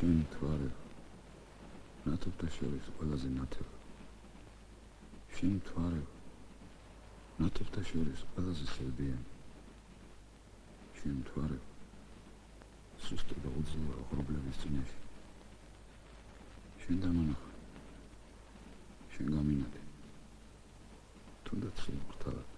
შენ მთვარე ნათებთა შორის ყველაზე ნათება შენ მთვარე ნათებთა შორის ყველაზე სევდიანი შენ მთვარე სუსტი და უძლურა ღრუბლების წინაშე შენ დამანახე შენ გამინადე თუნდაც სულ მრთალად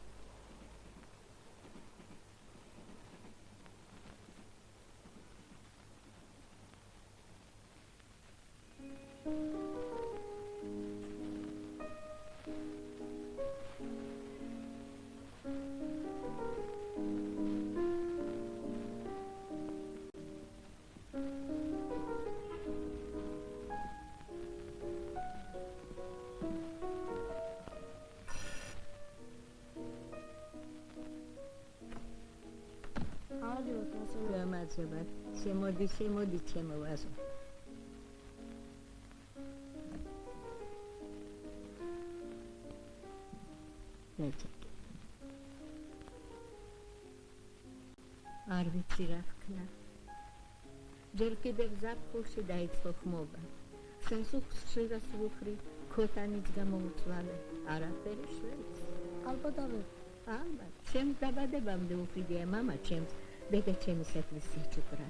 შემოდი ჩემო ვაზო არ ვიცი რა ვქნა ჯერ კიდევ ზაფხულში დაიწყო ხმობა სასუხს შეგას ვუხრი ქოთანიც გამოუწვალე არაფერი შვენს ალბათ ჩემს დაბადებამდე უხიდია მამა ჩემს დედა ჩემისათვის სიჩუქრა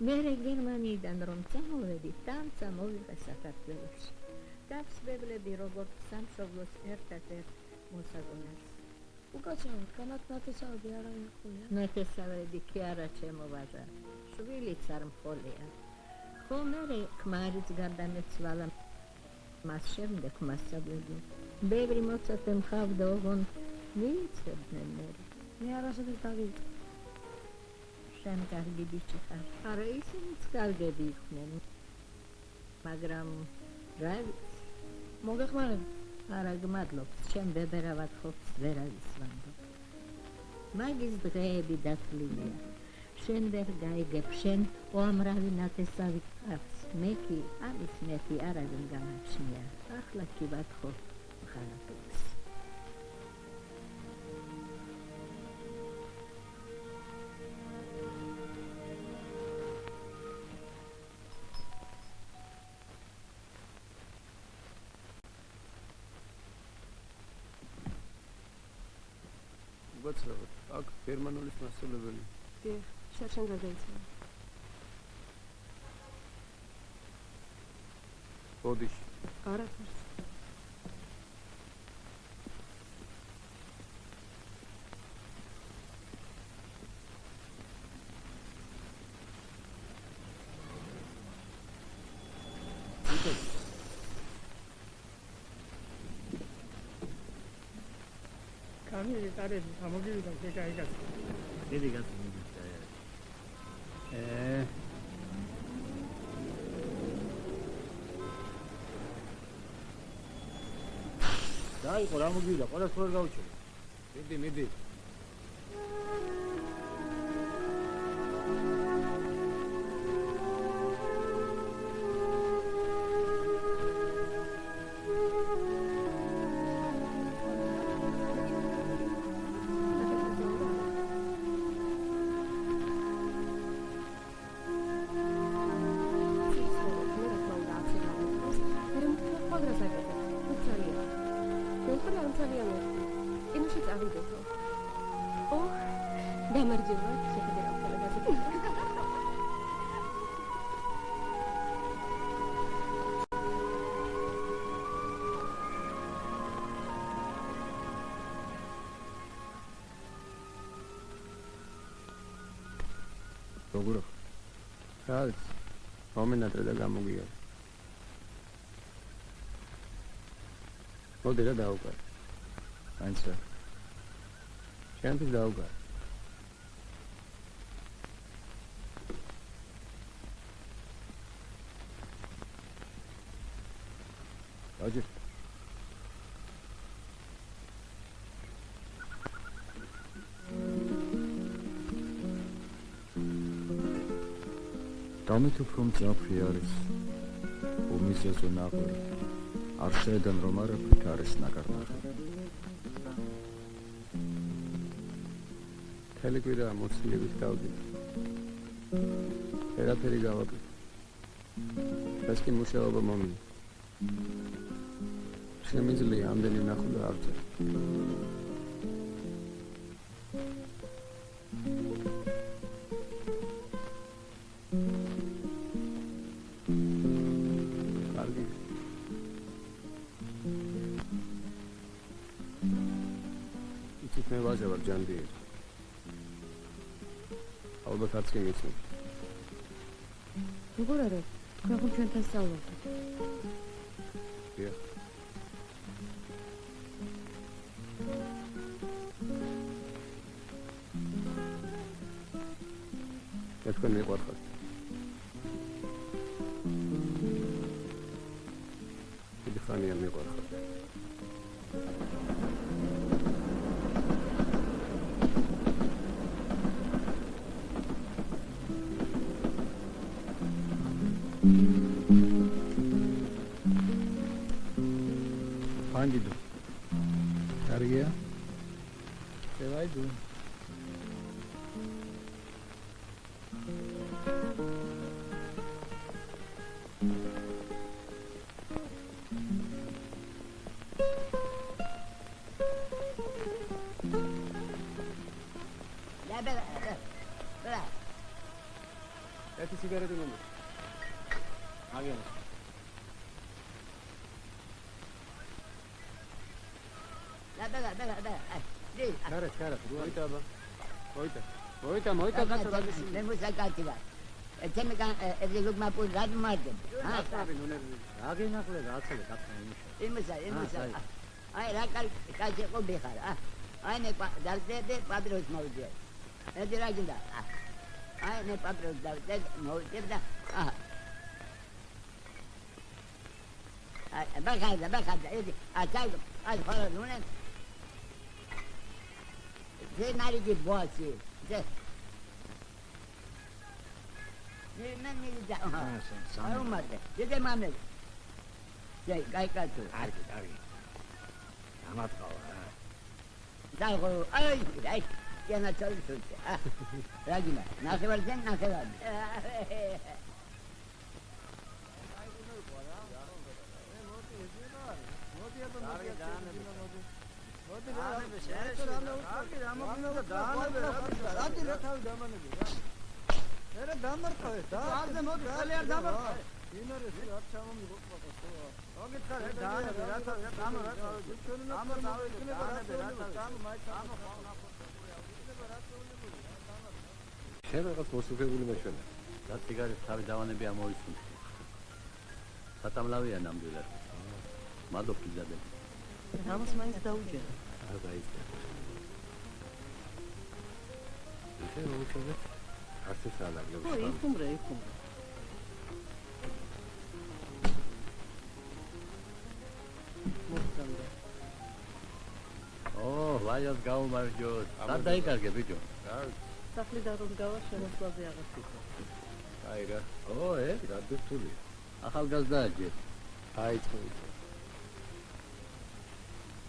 მერე გერმანიიდან რომ წამოვედი დამცა მოვიღე საქართველოში დავსვებლები როგორც სამშობლოს ერთ-ერთ მოსაგონას უკაცრავად განათნათესავები არავინ ხულია ნათესავები კი არა ჩემო ვაჟა შვილიც არ მხოლია ხო მერე ქმარიც გარდამეცვალა მას შემდეგ მასწავლებელი ბევრი მოცარტი მხავდა ოღონ მიიცებდნენ მე არასოდეს დავიწყე შენ კარგი ბიჭი ხარ არა ისინიც კარგები იყვნენ მაგრამ რა ვიცი მოგეხმარებ არა გმადლობთ ჩემ ბებერავად ხობს ვერ ავისვამდობ მაგის დღეები დათვლილია შენ ვერ გაიგებ შენ უამრავი ნათესავი გყავს მე კი ამის მეტი არავინ გამაჩნია ახლა კი ვათხოვ ხარატებს გაცრავად აქ გერმანულის მასწავლებელი დიახ შარშან გადაიცვალა ბოდიში არაფერს Kami tare samogiri da ke kai ka. Dedi gasi mi Dai, qora mogila, qora sor gaucho. მიდი როგორ რაც მომენატრე და გამოგიარე მოდი რა დაუგარ ანცა ჩემთვის დაუგარ აჯი დამეთქ რომ წაფრი არის უმისესო ნაყური არ შეედან რომ არა ფიქ არის ნაკარნახი თელი კვირა მოცილებით გავდი ერაფერი გავაკეთე ეს კი მუშაობა მომი. შემიძლია ამდენი ნახო და არ წერ. კარგი. იცით მე ვაჟა ვარ ჯანდიერი. ალბათ არც კი მიცნობ. როგორ არა? თქვენ ხომ ჩვენთან სწავლობთ? დიახ. თქვენ მიყვარხართ. დიდი ხანია მიყვარხართ. Hangidu? Კარგია? შევაიდო. ერთი სიგარეტი მომი. აგენ. Cara, მოიტა აბა. მოიტა კაცო რა გისინი. მე მოსაკაცია. ეცემე კან ეზეგმა პულ გადმარდე. აბა ნუნები. აგენახლე რაცალე კაცო იმიშა. იმისა. აი რა კაცი ყობი ხარ. აი მე დარდე პატროს მოვიდე. ედი რა გინდა. აი მე პატროს დარდე მოვიდე და აი ბახადა ედი აი ხარ ნუნე Ze narigi boasi. Ze. Ne da. Ay umade. Ze mame. Ze gaikatu. Argi. Amat qala. Dalgo. Ay. Yana çalışıyor. Ragina. Nasıl var sen nasıl var? შევეღაც მოსუხებული მეშვენა. და ციგარეს თავი დავანები ამოისუნ. სატამლავია ნამდვილად. მადლობ გიზადე. რამოს მაინც დაუჯერა. არ გაიწია. ესე მოუწოდეთ. არც ეს ალაგებს. ო, იქუმრე. მოხდა. ო, ვაიას გაუმარჯოთ. და დაიკარგე ბიჭო. სახლი დაგდგავა შემოსვლაზე აღარ ვიქო. აი რა. ო, რა დურთულია. ახალგაზრდაა ჯერ. აიწყო.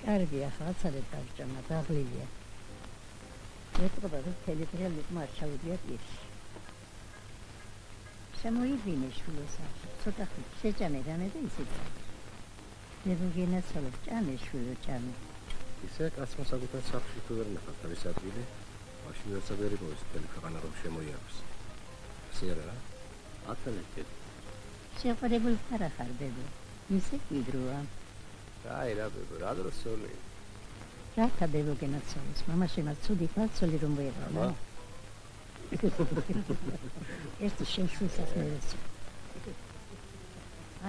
კარგია, ხალხად დავჭამა, დაღლილია. მეტყობა რომ თელეფონი მარშავდია პირში. შემოიძინე შვილოსა, ცოტა ხნით შეჭამე რამე და ისიც. მეგოგენაცალო ჭამე შვილო ჭამე. ისე კაცმა საკუთარ სახლში თუ ვერ ნახავთ თავის ადგილი, მაშინ ვერც აღერი მოისწრები ქვეყანა რომ შემოიაროს. ისე რა? აცალეთ. შეყარებულ ხარ ბებო. ისე კიდროა. აი რა ბებო, რა დროს სოლი. რათა მეგოგენაცალოს, მამაშენაც ცუდი ფაცოლი რომ ვეღალა. ეს შეშუსაც მერეს.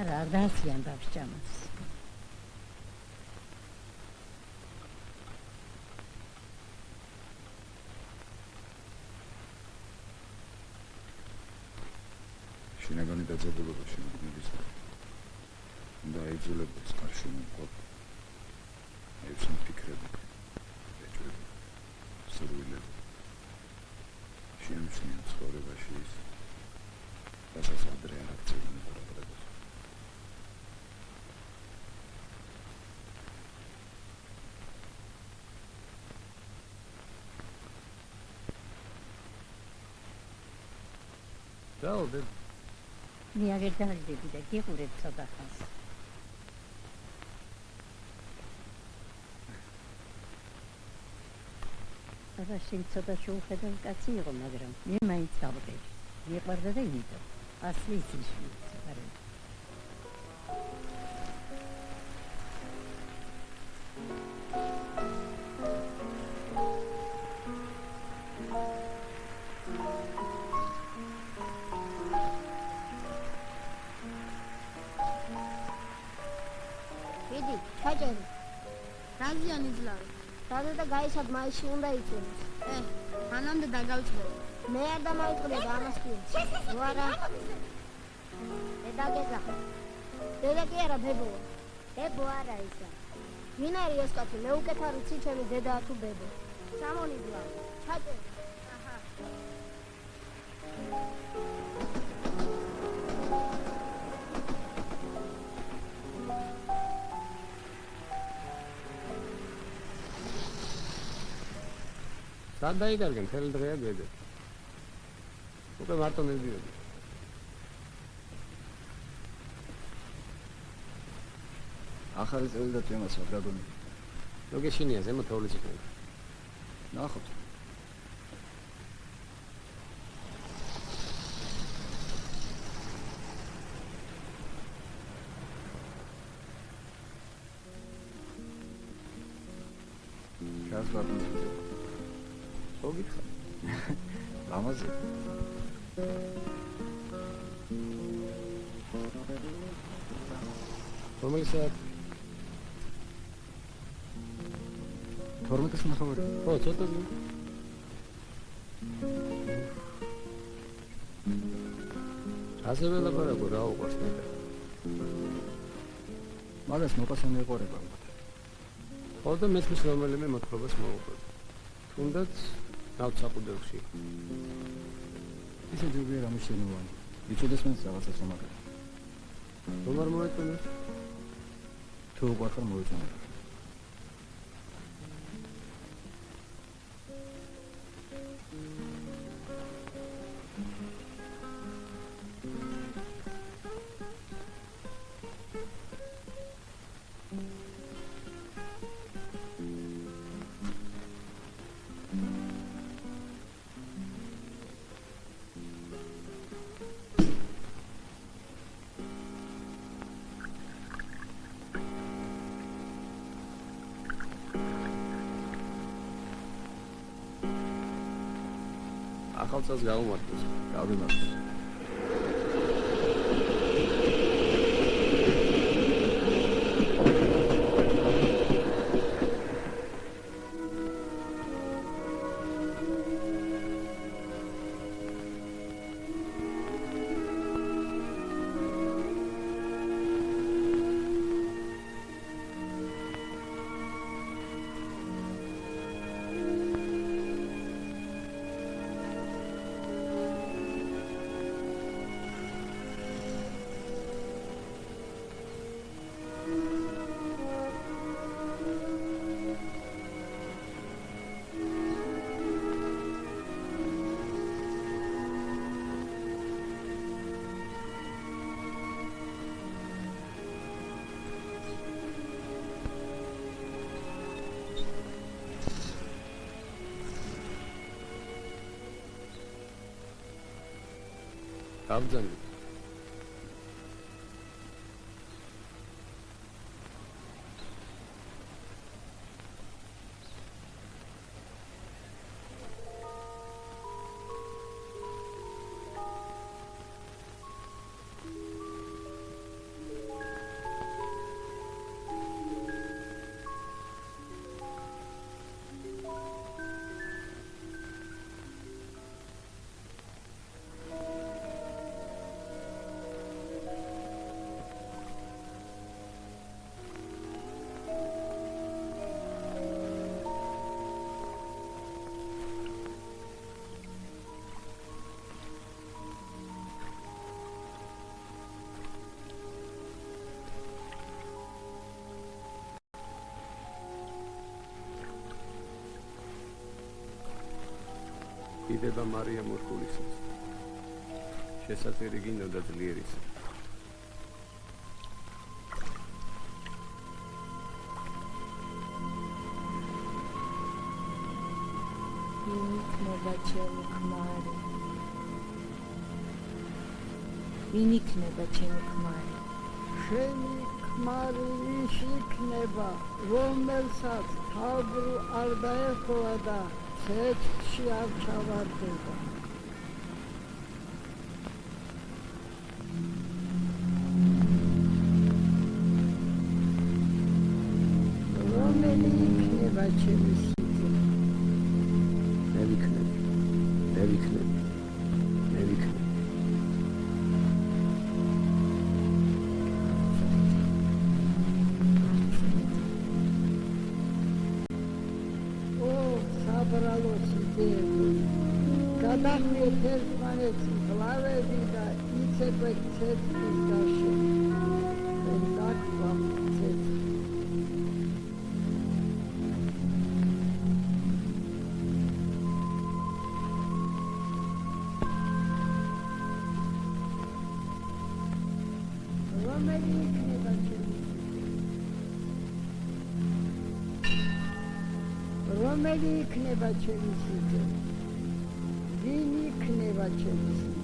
არა, დასიან დავჭამას. შინაგანი დაძაბულობა შემოგნების და აიძულებდეს კარშემო მყოფ აივსან ფიქრები ეჭვები სურვილები შეიმჩნია ცხოვრებაში ის რასაც ადრე არ აღწევდნენ პარაპრებას დაუდე მე აღარ დაждები და გიყურებ ცოტა ხანს. აბა შენ ცოტა შეუხედავ კაცი იყო, მაგრამ მე მაინც დავყევი. მიყვარდა და იმიტომ. ასლის ისმის სიყვარული. დიდი, ჩაჭერი. რაზიანი ძლავი. დადა და გაიშად მაისში უნდა იწვიოს. მანამდე დაგავიწყდები. მე არ დამავიწყდები ამას კი. ვარა. დედა დედა კი არა ბებოა. ბებო არა ისა. ვინ არის ეს კაცი? მე უკეთ არ ვიცი ჩემი დედა თუ ბებო. სამონი ძლავი. ჩაჭერი. აჰა. სად დაიკარგე მთელი დღეა ბედე. უკვე მარტო მივდიოდი. ახალი წელი და თემას რა გონი? ნუ გეშინია ზემო თოვლის იქნება. ნახოთ. რას ვაკეთებ? მოგიხარ. ლამაზი. რომელი საათი? 12-ის ნახევარი. ო, ცოტა ზე. ასე ველაპარაკო რა უყვარს მე. მაგას მოპასანი ეყურება. ხო და მესმის რომელიმე მოთხრობას მოუყვება. თუნდაც ნავცაყუდელში. ისე ჯობია რა მოშენოვანი. იცოდეს მენს რაღაცას ამაგა. რომ არ მოეწონეს? თუ უყვარხარ მოეწონა. ახალ წელს გავუმართლეს. გავიმართლე. გავძანდი. დიდება მარია მორგულისას. შესაწირი გინდოდა ძლიერისა. ვინ იქნება ჩემი ქმარი? ვინ იქნება ჩემი ქმარი? შენი ქმარი ვის იქნება, რომელსაც თავბრუ არ დაეხლა და ცეცხლში არ ჩავარდება. რომელი იქნება ჩემი სიძე? მე ვიქნები. საბრალო სიძეებო, გადახვიეთ ერთმანეთს მკლავები და იცეკვეთ ცეცხლის გაშენს. ჩვენ დაგვაქვს ცეცხლი. რომელი იქნება ჩემი სიძე? რომელი იქნება ჩემი სიძე? ვინ იქნება ჩემი სიძე?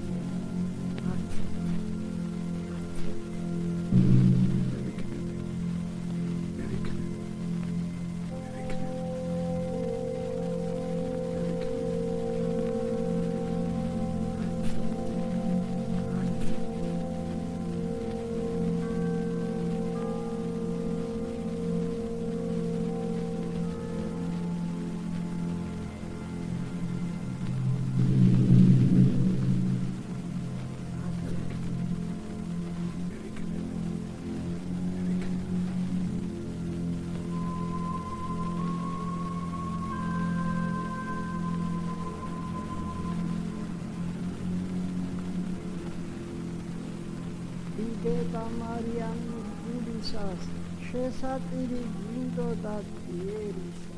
დედა მარიამის გულისას შესაწირი გინდოდა ძლიერისა.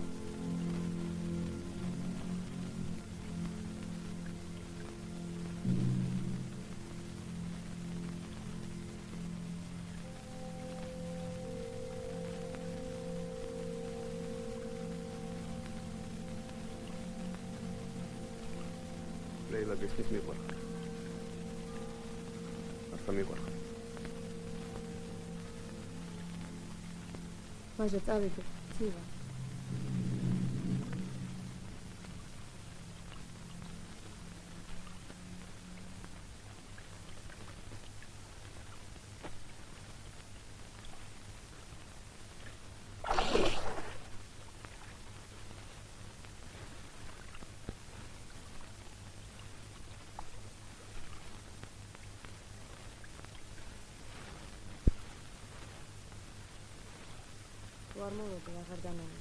ლეილა გესმის მიყვარხარ. ახლა მიყვარხარ. ვაჟა, წავიდე, ცივა. არ მოვედი, აღარ დამენა.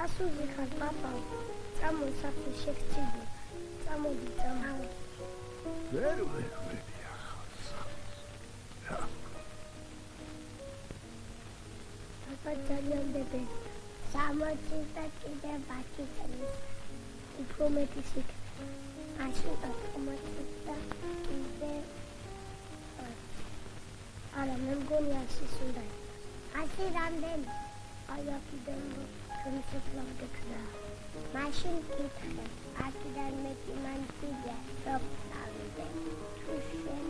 ასუზი ხარ პაპა წამო საფი შეგწიდო წამოდი წამო ვერ პაპა ძალიან დები 60 და კიდე 10 წლის უფრო მეტი იქნება მაშინ 80 და კიდე არა მე მგონი 100 უნდა იყოს 100 რამდენი აი აქედან კონცეფტად გქნა მაშინ კითხე აქედან მეტი მანტია რომ ავიდე თუ შენ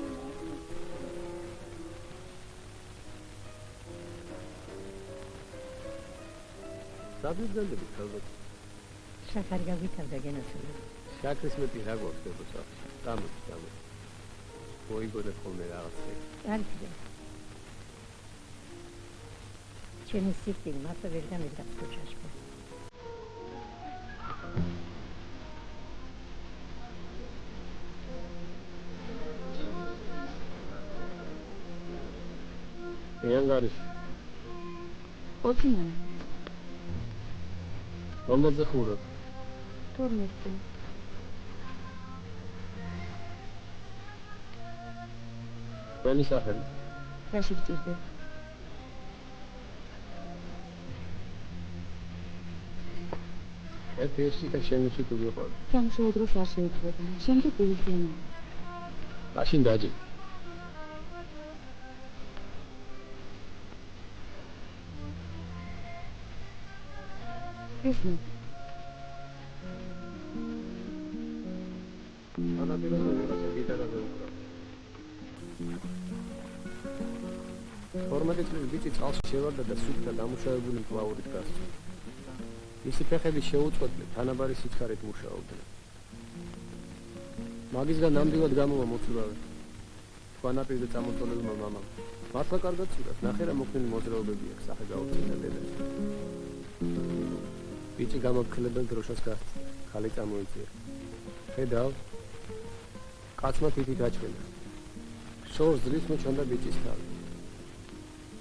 საბიძანდები თავად შაქარი გავითარდა გენოსული. შაქრის მეტი რა გვაქვს დებოსა გამოდი მოიგონეთ ხოლმე რაღაცა კარგია. ჩემი სიკვდილი მართლა ვერ გამიგდას ქუჩაში. ეანგარის ოცინე რომელზე ხურობ? თორმეტი. ვენი სახელი? რაში გწირდი? ერთი და შემიში თუ ვიყავ. სამშობლო დროს არ შეიძლება. შემდეგ გულგენა. მაშინ დაჯი. ეს ფორმატი წლის ბიჭი წყალში შევარდა და სუფთა დამუშავებული მკლაურით გასცა. მისი ფეხები შეუწყვეტლი, თანაბარი სიჩქარით მუშაობდნენ. მაგისგან ნამდვილად გამოვა მოცურავე. თქვანაპირზე წამოწოლებულმა მამამ. მართლა კარგად ცურავს, ნახე რა მოქნილი მოძრაობები აქვს სახე გაუწინა დედას. ბიჭი გამოფქლებელ დროშას გასცა, ხალი წამოიწია. ხედავ, კაცმა თითით აჭრილა. შორს ძრის მოჩანდა ბიჭის თავი.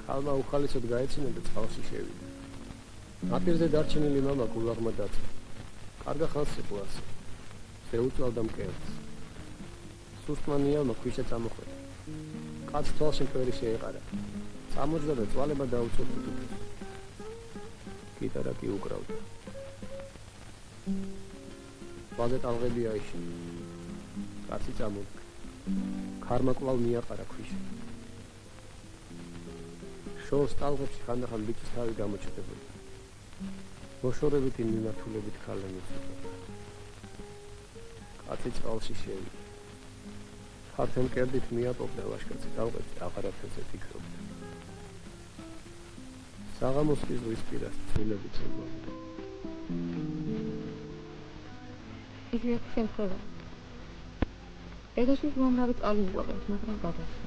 ხალმა უხალისოდ გაეცინა და წყალში შევიდა. ნაპირზე დარჩენილი მამა გულაღმა დაწვა. კარგა ხანს იყო ასე. შეუწევდა მკერდს. სუსტმა ნიავმა ქვიშა წამოხვედა. კაცს თვალში მკვერი შეეყარა. წამოძდა და წვალება დაუწოდა თუთოს. გიტარა კი უკრავდა. ბაზე ტალღები აიშია. კაცი წამოდგა. ქარმა კვლავ მიაყარა ქვიშა. შორს ტალღებში ხანდახან ბიჭის თავი გამოჩნდებოდა. მოშორებითი მიმართულებით ქალები უწოდა. კაცი წყალში შევიდა. ხართ მკერდით მიაპოვდა ვაშკაცი ტალღებში აღარაფერზე ფიქრობდა. საღამოს კი ზღვის პირას წილები წებობდა. ისე შემთხვევა. ედაში მომრავი წყალი უყვარს, მაგრამ გადასცა.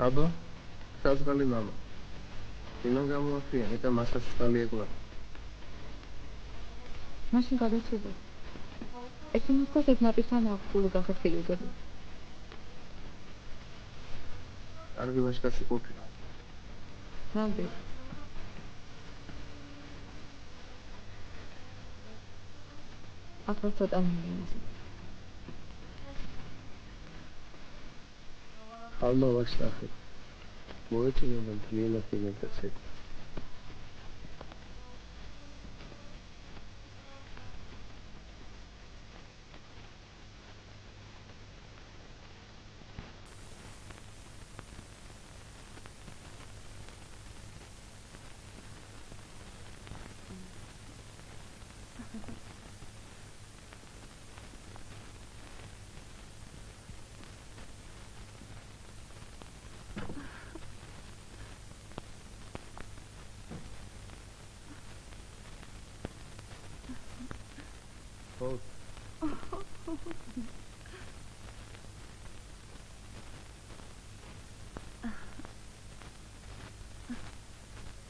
აბა, საზღალი მამა. იმან გამოახია, მეტა მასას წყალი ეგლა. მაშინ გადაცედა. ეკინოსკოს ეს ნაპირთან აღწული გახეთილი უდები. კარგი ვაშკაცი ყოფილა. რამდენი? ახლა ცოტა მიგინეს. ხალმა ვაშკაცი. მოეწინა და მთლიანად იმედაცეთ.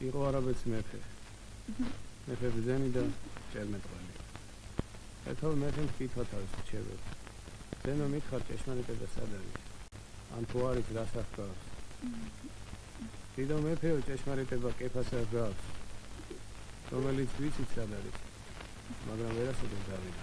იყო არაბეთის მეფე. მეფე ბრძენი და ჭერმეტყველი. ერთხელ მეფემ კითხა თავის რჩევებს. ზენო მითხარ ჭეშმარიტება სად არის? ან თუ არის რას ახკავს? დიდო მეფეო ჭეშმარიტება კეფასა გავს, რომელიც ვიცით სად არის, მაგრამ ვერასოდეს დავიდა.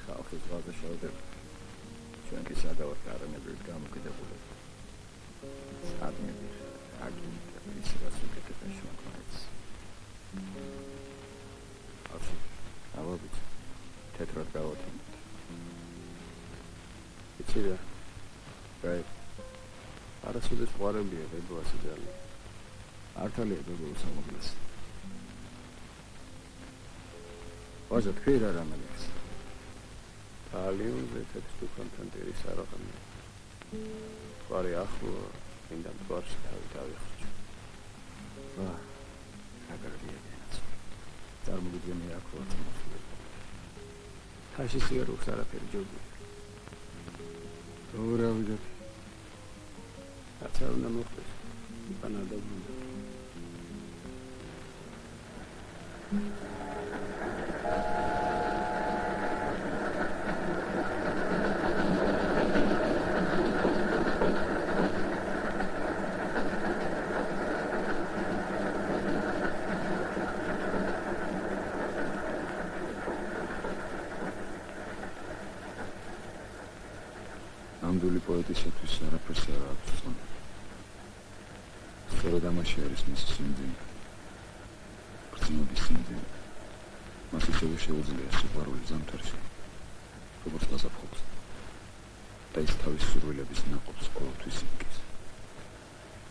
ხალხის ზღვაზე შევდები. ჩვენ კი სადავართ არანებრივ გამოკიდებულები. სადმებით, აგით, ისევაც უკეთებ შემოქმედს. ავაბიც, თეთრად გავათინოთ. იცი რა, გაი, არასოდეს ყვარებია ბებო ასე ძალიან. ართალია ბებო სამოგლეს. ვაჟა, თქვი რა რამელებს. ალიონზე თეთრ დუქანთან დერის არაღამია. ყვარი ახლოა, მინდა მთვარში თავი დავიხარჯო. ვა, აგარია დენაც. წარმოგიდგენია აქ ვარ მოსული. თაში სიარულს არაფერი ჯობია. როგორ ავიდეთ? რაც არ უნდა მოხდეს, უკან არ დაგვინდა. ნამდვილი პოეტისათვის არაფერს არ აქვს ზონა. სწორედ ამაში არის მისი სიმძიმე. გრძნობის სიმძიმე. მას ისევე შეუძლია სიყვარული ზამთარში, როგორც გაზაფხულს. და ის თავის სურვილების ნაყოფს ყოველთვის იკის.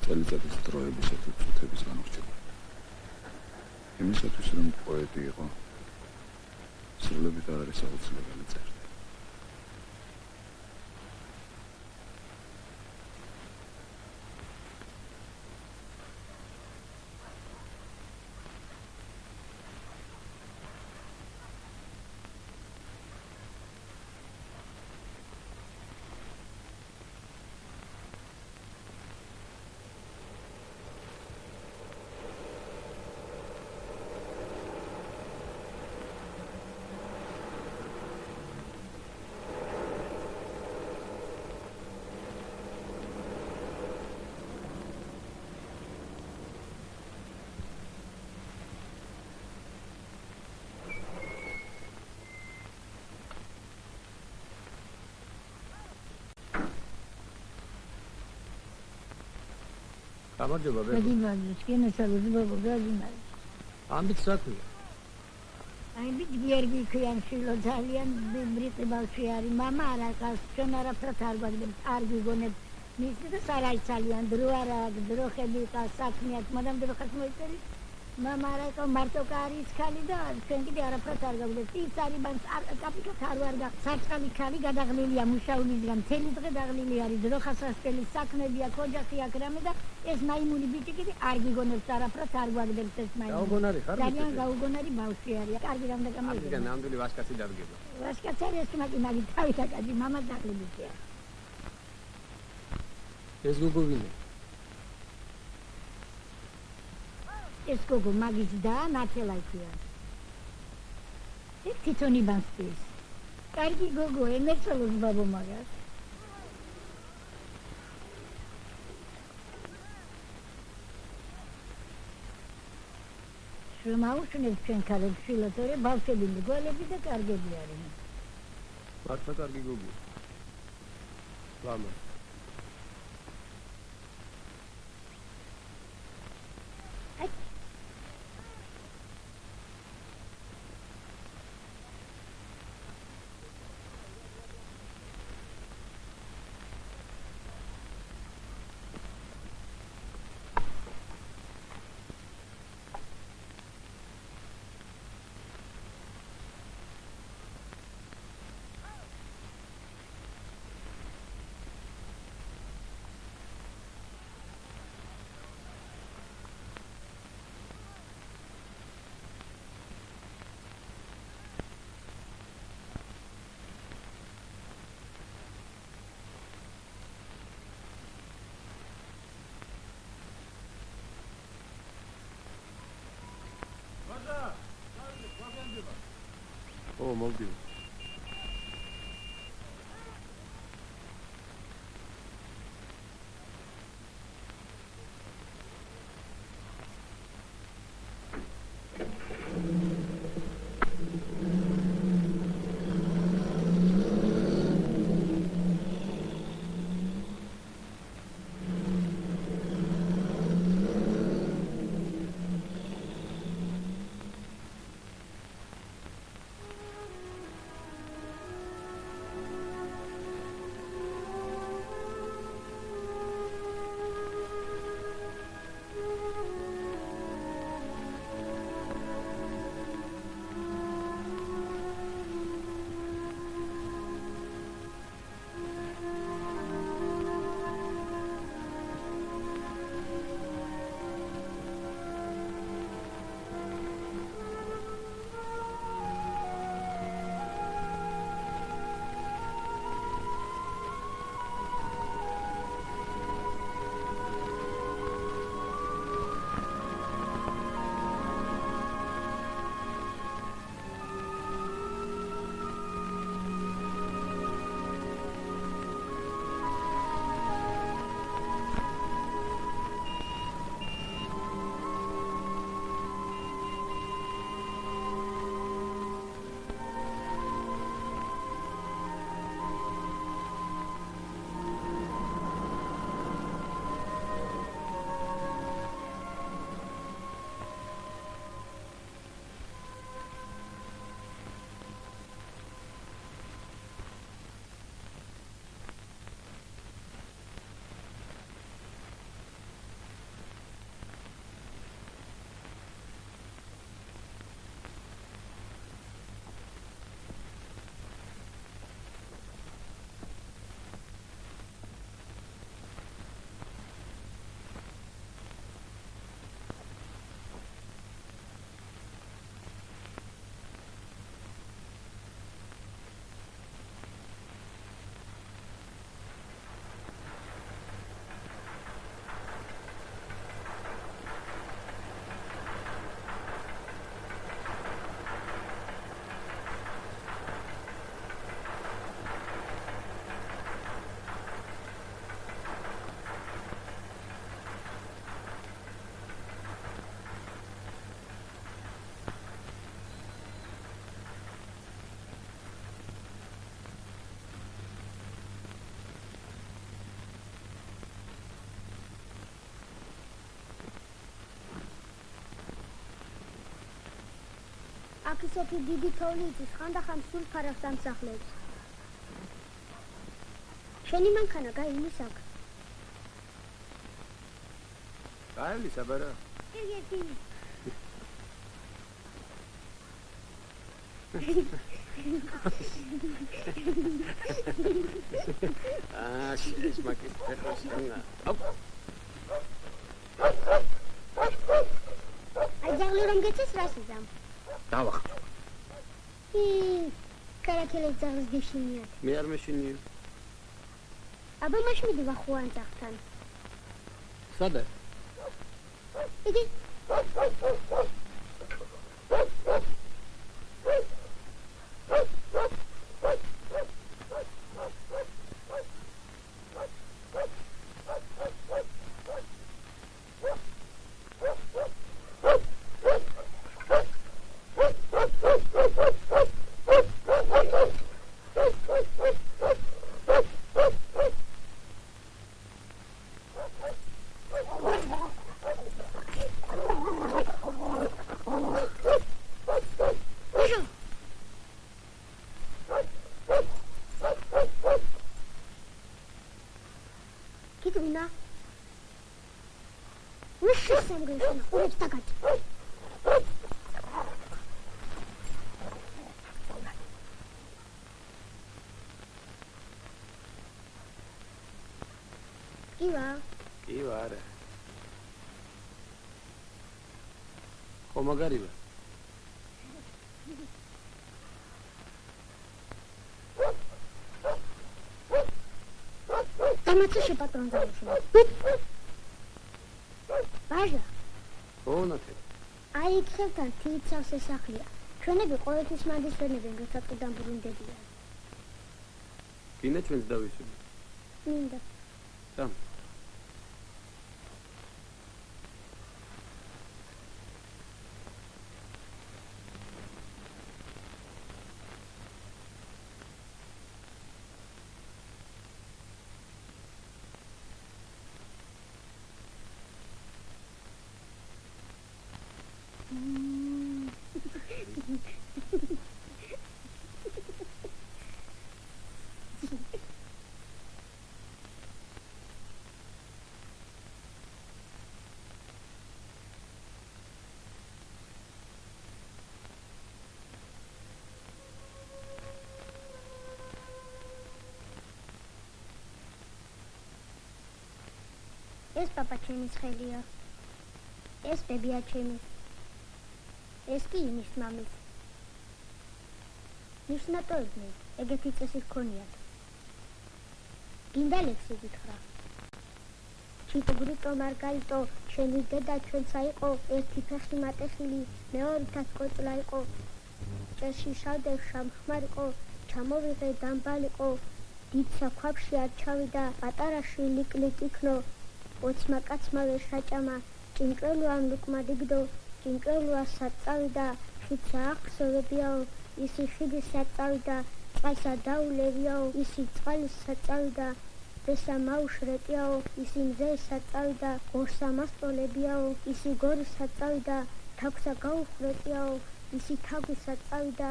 წელიწადის დროებისათვის წუთების განუხრჩება. იმისათვის, რომ პოეტი იყო, სრულებით არ არის აუცილებელი წერდა. გამარჯობა ბებო. გადიმარჯოს, კენესალოს ბაბა, გადიმარჯოს. ამბიც რა ქვია? აი ბიძგიერგი ქვიან შილო ძალიან ბრიტი ბავშვი არის. მამა არ აკას, ჩვენ არაფრად არ გვაგდებთ, არ გვიგონებთ. მის და სარაი ძალიან დრო არა აქვს, დრო ხები ყავს, საქმე აქვს, მაგრამ დრო ხას მოიწერი. მამა არა იყო მარტო კარის ქალი და ჩვენ კიდე არაფრად არ გავუძლებთ. ის არის მან კაპიკად არ ვარ გახ. საწყალი ქალი გადაღლილია მუშაობისგან. მთელი დღე დაღლილი არის. დროხასასწრელი საქმეებია, ოჯახი აქ რამე და ეს მაიმუნი ბიჭი კიდე არ გიგონებს არაფრად არ გვაგდებს ეს მაიმუნი. გაუგონარი ხარ? ძალიან გაუგონარი ბავშვი არის. კარგი რამდა გამიგე. ამიდან ნამდვილი ვაჟკაცი დადგება. ვაჟკაცი არის ეს მაგი თავი დაკადი მამა დაღლილია. ეს გოგო ვინმე? ეს გოგო მაგის და ნათელაიქია. ეს თვითონ იბანსტის. კარგი გოგო, ემერწელოს ბაბო მაგას. შემაუშნებს ჩვენ ქალებს შილოთორე, ბავშვები მიგვალები და კარგები არიან. მართლა კარგი გოგო. ლამა. ო, მოვდივ. აქ ისეთი დიდი თოვლი იცის, ხანდახან სულ ფარავს ამსახლებს. შენი მანქანა გაივლის აქ. გაივლის აბარა. ერთი. ეს მაკის ფეხოსანა. აჯაღლი რომ გეცეს რას იზამ? დავახტო. კარაქელის ძაღლს გეშინიათ. მე არ მეშინია. აბა მაშ მიდივა ხუან ძაღლთან. სადა? იგი გიგვინა უშო სამგეშნა ურებს დაგად კი ვარ. ხო მაგარია. დამაცე პატრონზე ბაჟა ონათე. აი ხელთან თვითსავს ესახლია. ჩვენები ყოველთვის მანდის ვენებენ, როცა წიდან ბრუნდებიან. გინდა ჩვენს დავისვენ. მინდა. სამ. ეს პაპა ჩემის ხელია. ეს ბებია ჩემი. ეს კი იმის მამის. ნიშნატოებდნენ, ეგეთი წესი ჰქონიათ. გინდა ლექსი გითხრა. ჩიტუგრიტო მარგარიტო, შენი დედა ჩვენცა იყო, ერთი ფეხი მატეხილი, მეორითაც კოჭლა იყო. ჭერში შავდევ შამხმარიყო, ჩამოვიღე დამბალიყო, დიდსა ქვაბში არ ჩავიდა, პატარაში ლიკ-ლიკ იქნო, ოცმა კაცმა ვერ შაჭამა, ჭინკრელუამ ლუკმა დიგდო, ჭინკრელუა საწავიდა, ხიცა ახსოვებიაო, ისი ხიდის საწავიდა, წყალსა დაულევიაო, ისი წყალის საწავიდა, დესა მაუშრეტიაო, ისი მზეს საწავიდა, გორსა მასტოლებიაო, ისი გორის საწავიდა, თაგვსა გაუხრეტიაო, ისი თაგვის საწავიდა,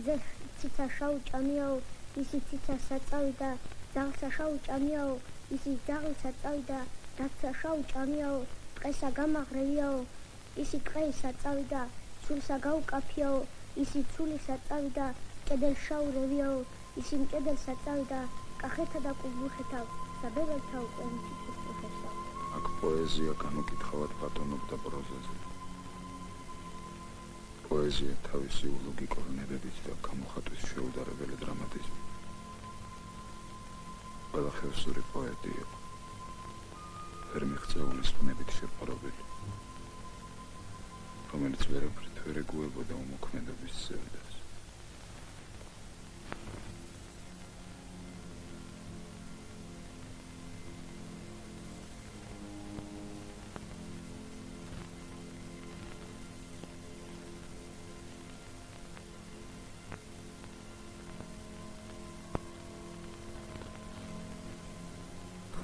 ზე ციცა შაუჭამიაო, ისი ციცა საწავიდა, ძაღლსა შაუჭამიაო, ისი ძაღლის საწავიდა, დაცსა შაუჭამიაო, ტყესა გამაღრევიაო, ისი ტყეის საწავიდა, ცულსა გაუკაფიაო, ისი ცულის საწავიდა, კედელ შაურევიაო, ისი მკედელ საწავიდა, კახეთა და კუბუხეთა, საბეველთა უკვე მიწის წუხებსა. აქ პოეზია განუკითხავად ბატონობდა პროზაზე. პოეზია თავისი ლოგიკურ ნებებით და გამოხატვის შეუდარებელი დრამატიზმით. ყველა ხევსური პოეტი იყო. ვერ მიღწეული სუნებით შეპარობილი, რომელიც ვერაფრით ვერ ეგუებოდა უმოქმედობის ზევდას.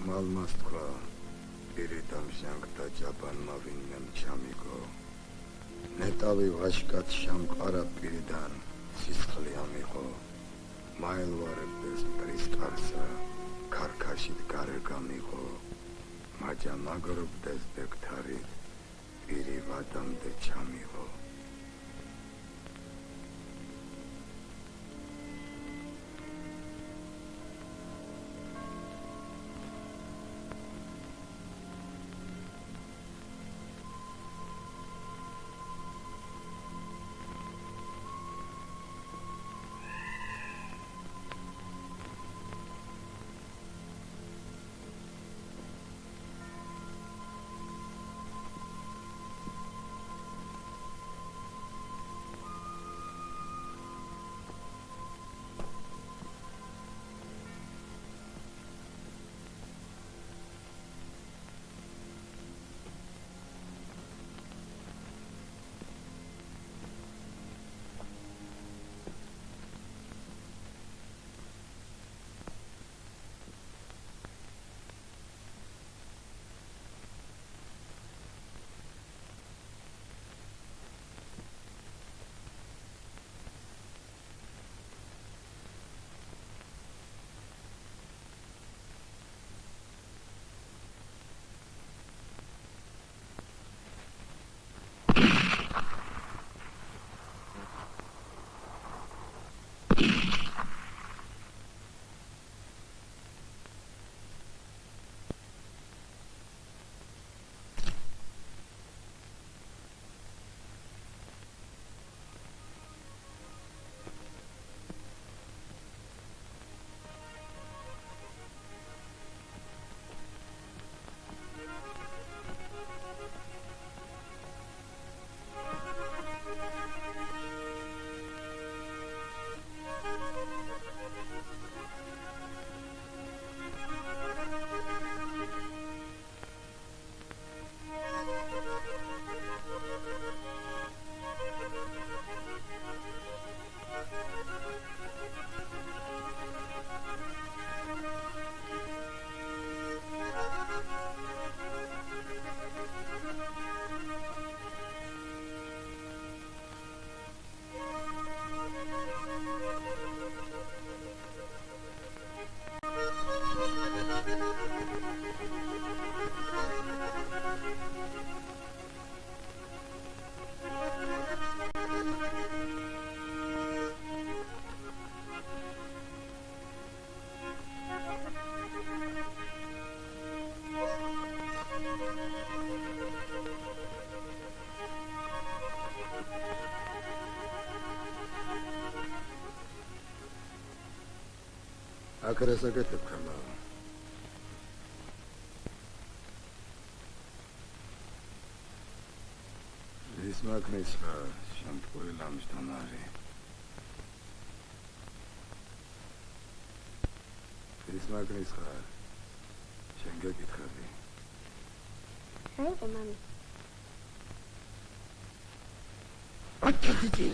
მალმას თქვა პირიდან ჟანგთა ჯაბანმა ვინმემ ჩამიგო ნეტავი ვაშკაც შამყარა პირიდან სისხლი ამიღო მაელვარებდეს პრისკარსა ქარქაშით გარე გამიღო მაჯა მაგრობდეს ბექტარით პირი ვადამდე ჩამიღო აქ რას აკეთებ ხმა? ის მაგნის ხარ, შემთხვევი ლამისთან არის. ის მაგნის ხარ, შენ გეკითხები. საერთო მამი. აკეთე.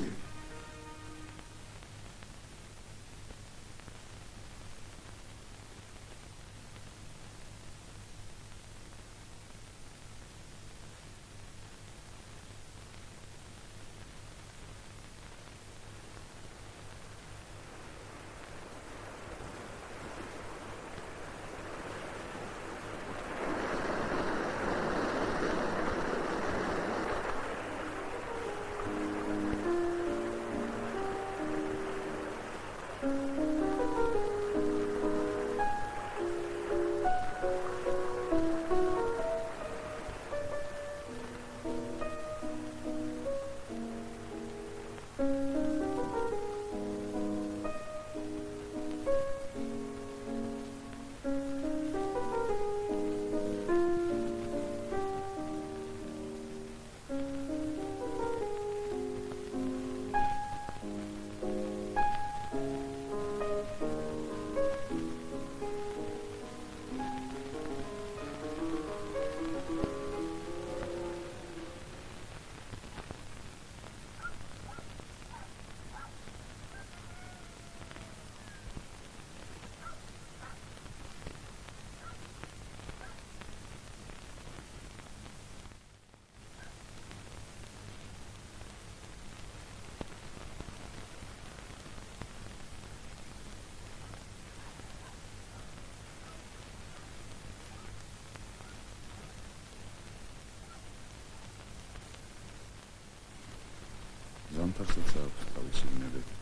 ზამთარსაც აქვს თავისი ბუნებები.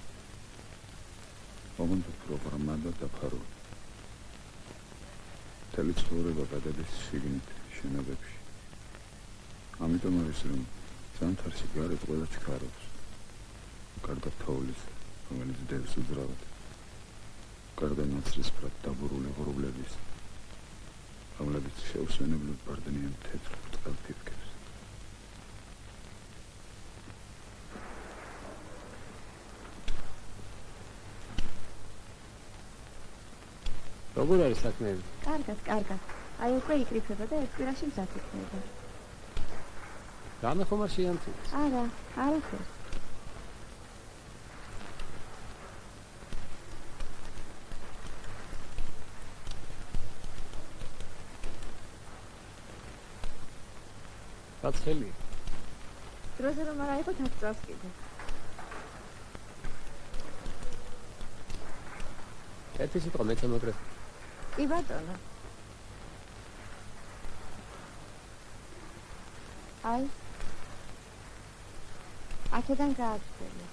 ოღონდ პროგრამა და დაფარული. მთელი ცხოვრება გადადის შიგნით შენობებში. ამიტომ არის რომ ზამთარში გარეთ ყველა ჩქარობს. გარდა თოვლის, რომელიც დევს უძრავად. გარდა ნაცრისფრად დაბურული ღრუბლების, რომლებიც შეუსვენებლად ბარდნიან თეთრ წყალთითქებს. როგორ არის საქმეები? კარგად. აი უკვე იკრიფება და ერთ კვირაში მზად იქნება. გამეხომარ შეამცირეს. არა, არაფერ. გაცხელი. დროზე რომ არ აიყოთ 10 წელს კიდე. ერთი სიტყვა მეც ამაგრე. კი ბატონო. აი. აქედან გააჩვენე.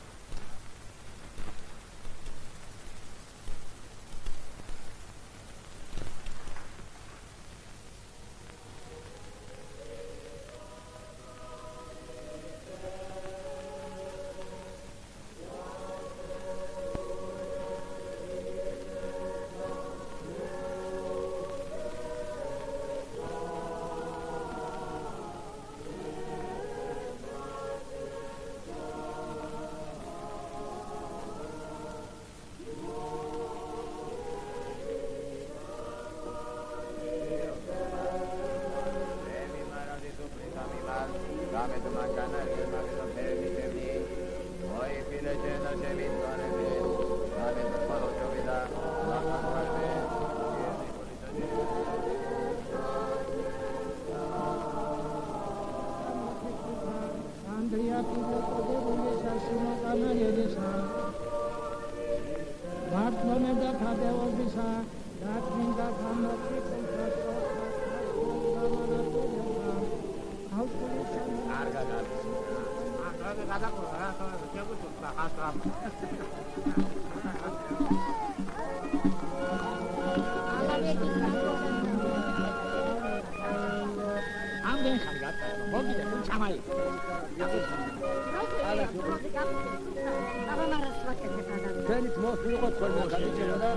Kenit mos miqot qolgan qancha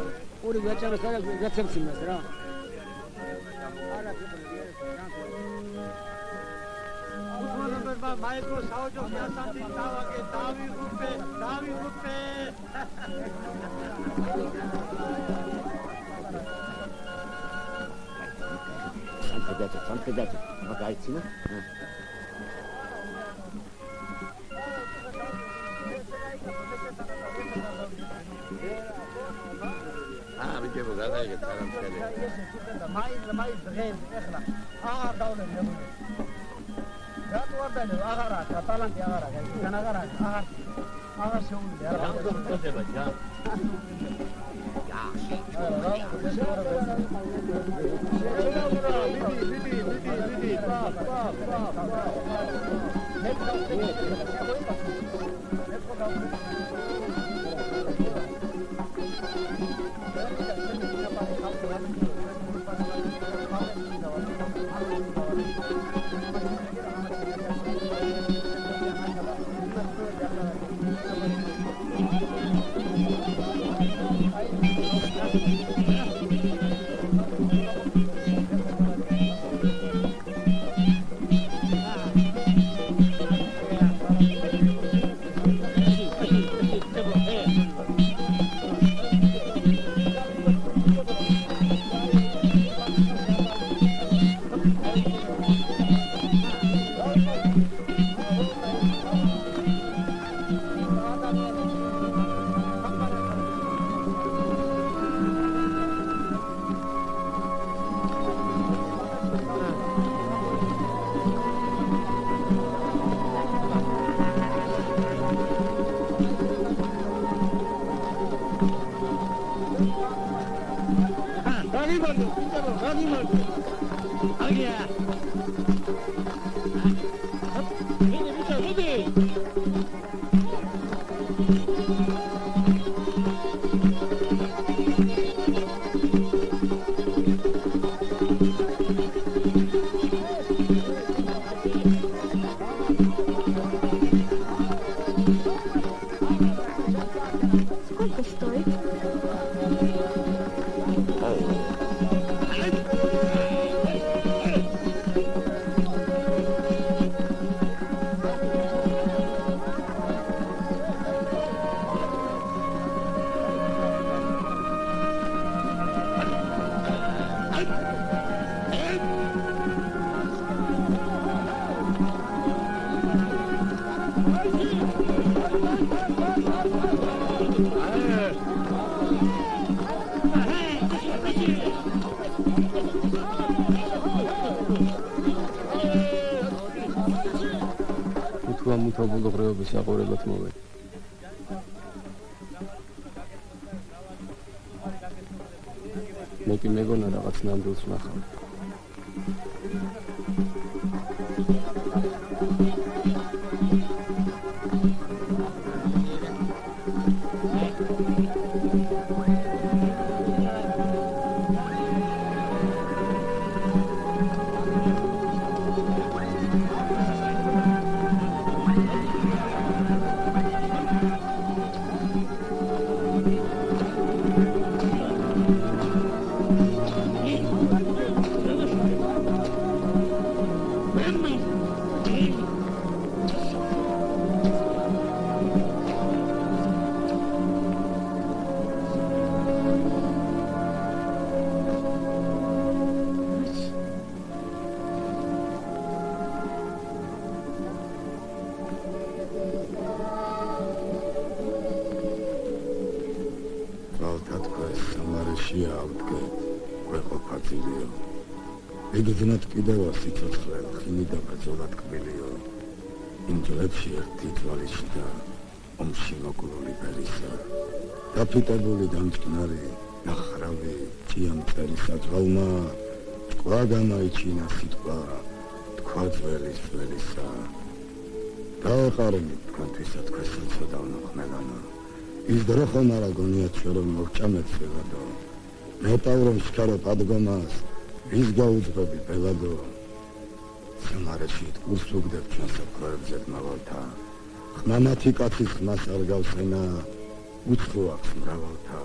ორი გაჭარო სადაც გაცემცინას რა. მაიკრო საოჯოხი ასამთი დავაგე დავიღუპე. სამხედრო მაგაიცინა ბიჭებო გადაიგეთ სანამ მაინც დღეს ეხლა აღარ დავნები რატო არ დავნე აღარა ტალანტი აღარა გან აღარ შეუძლია რა გამდოდება ჯა Сколько стоит? მუთაბულ ღრეობის აყურებად მოვედი. მე კი მეგონა რაღაც ნამდვილს ვნახავ. ეგზნად კიდევა სიცოცხლე ხინი და ბრძოლა ტკბილიო იმ ძვლებში ერთი თვალიშდა ომში მოკლული ბელისა დაფიტებული დამჭკნარი ნახრავი ჭიანწერისა ძვალმა თქვა გამაიჩინა სიტყვა თქვა ძველისა დაეყარნით თქვენთვისა თქვენს სიცოდავ ნახმელანა ის დრო ხომ არა გონიათ შე რომ მოვჭამეთ ვეღადო მეტავ რომ შქარო პადგომას ის გაუძღები პელაგო სამარეში ურსუგდებ ჩვენს პროექტზე მრავალთა ხმამათი კაცის ხმას არ გავსენა უცხო აქვს მრავალთა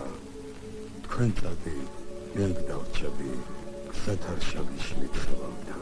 თქვენ წადი მე დავრჩები სათარშალის მიცხოვავდა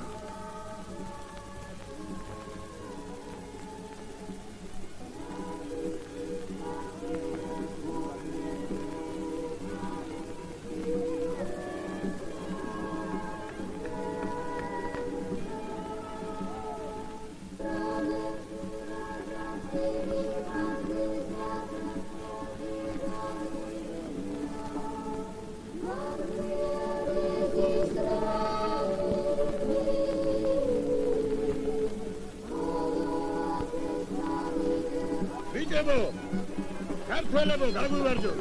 ქართველებო გაგვივარდო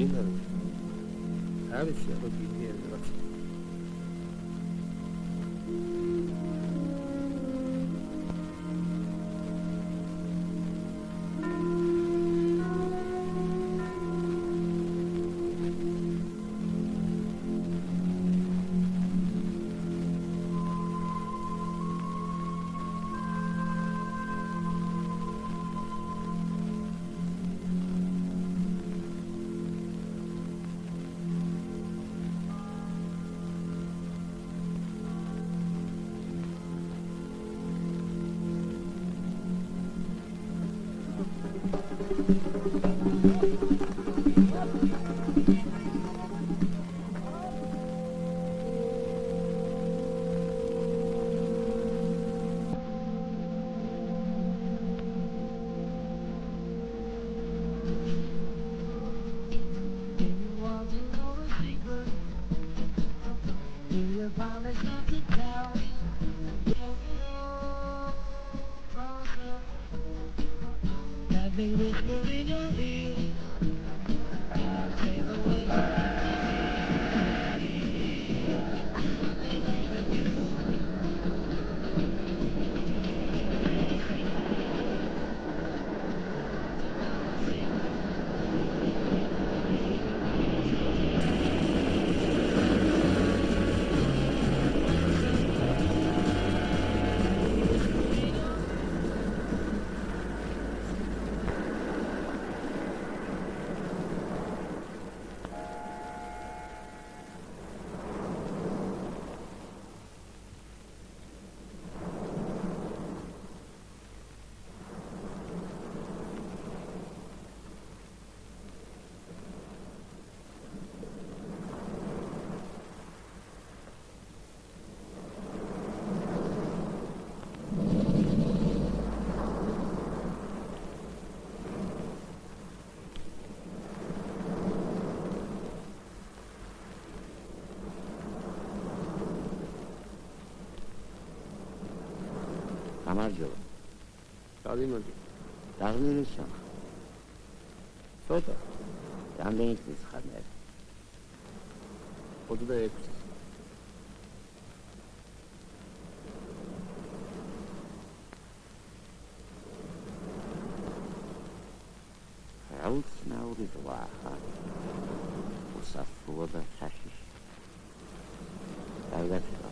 მინდა არის რა გიგიერი რაც გამარჯობა. დავიმოდი. დაღლილი შეხ. ცოტა. რამდენი წლის ხარ მე? 26. აუცნაური ზღვა ხარ. უსაფრთხო და საშიში. გაიგაცნო.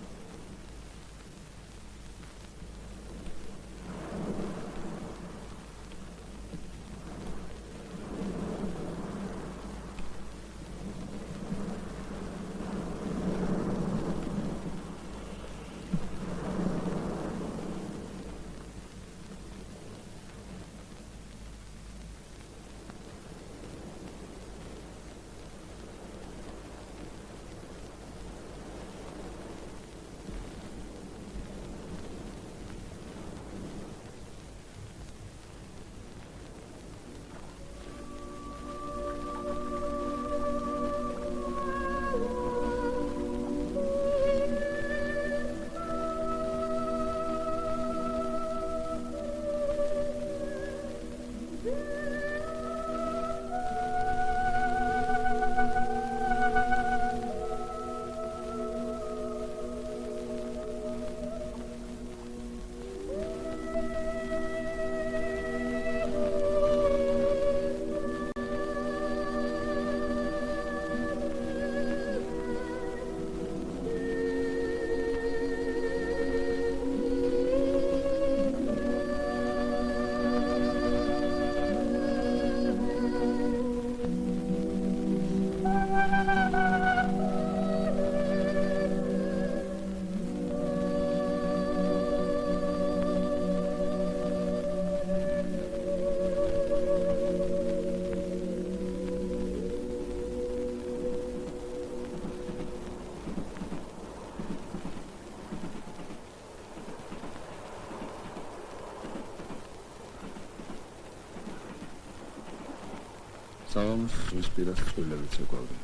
საღამოს ზღვის პირას წყვილებიც ეკვავდნენ.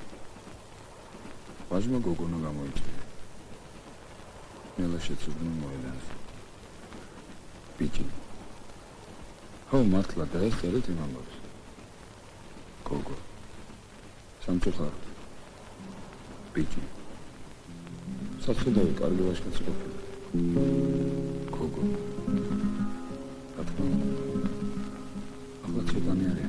ვაჟმა გოგონა გამოიწვია. მელა შეცურდნენ მოედანზე. ბიჭი. ხო, მართლა დაესწრეთ იმ ამბავს. გოგო. სამწუხაროდ. ბიჭი. საცოდავი კარგი ვაჟკაცი ყოფილა. გოგო. რა თქმა უნდა. ახლა ცოტანი არის